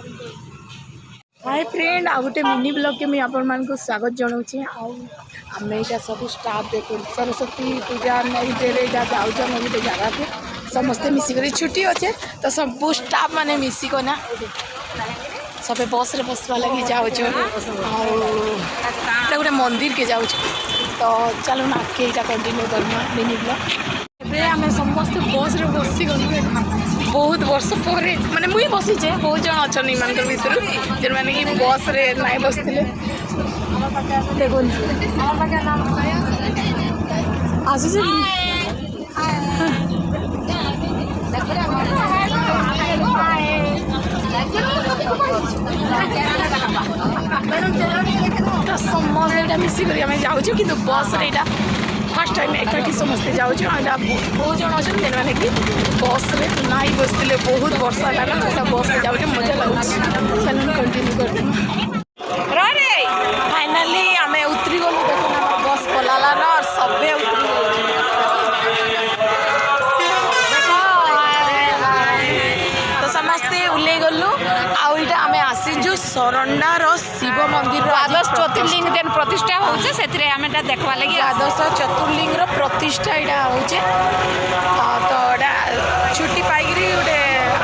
hi friend आ गोटे mini blog के मुझे आपण को स्वागत जनाऊँ आम यहाँ सब स्टाफ देखो सरस्वती पूजा नाइट डे जाऊँ गोटे जगह के समस्ते मिसिक छुट्टी अच्छे तो सब स्टाफ मैंने मिसिक ना सब बस रे बसवा लगी जाऊँ गोटे मंदिर के जाऊँ तो चलो ना आगे यहाँ कंटिन्यू करना मिनी ब्लॉग आम समस्त बस रे बसी गलु बहुत वर्ष पर माने मुई बसीचे बहुत जन अच्छा मान भर जो मैंने कि बस रे नाई बसते देखो आसुचे समस्त मिसिक जाऊँ कि बस रे फर्स्ट टाइम एकाठी समस्ते जाऊँ बहुत जन अच्छे मैंने कि बस रे नाई बसते बहुत वर्ष है बस रे जाऊँ मजा लगुच चलो कंटिन्यू कर फाइनाली आम उतरी गलु देखो बस पलालान और सबे उतरी तो समस्ते उल्ले गलु आम आसीजु सरंडार शिव मंदिर द्वादश ज्योतिर्लिंग जेन प्रतिष्ठा होचे सेतिरे हमें देखवा लगी द्वादश चतुर्लिंग प्रतिष्ठा यहाँ होचे तो छुट्टी पाई गोटे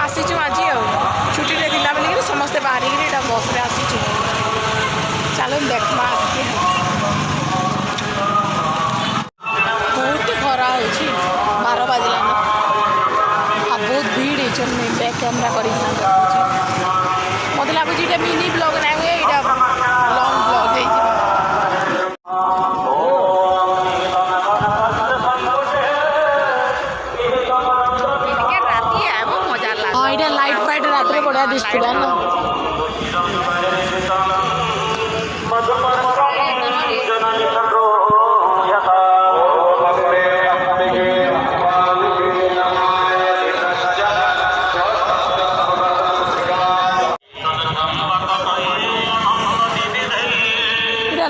आसीचु आज छुट्टी दिला बोलिक समस्ते बाहर बस रे आसीचु चलो देखमा बहुत खरा हो 12 बाजलान आ बहुत भीड़ है बैक कैमेरा कर मत लगुच ये मिनी ब्लॉग ना हुए यहाँ लॉन्ग ब्लॉग है लाइट फाइट रात में बढ़िया दिखता ना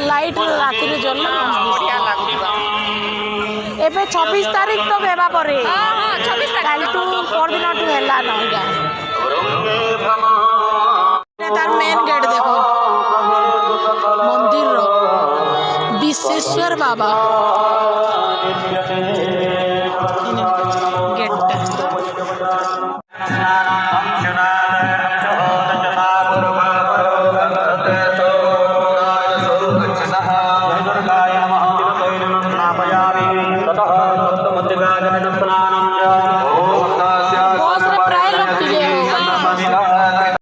लाइट रात में जल एबे 26 तारीख तो बेबा परे कल टू परदिन टू हैला ना तार मेन गेट देखो मंदिर विश्वेश्वर बाबा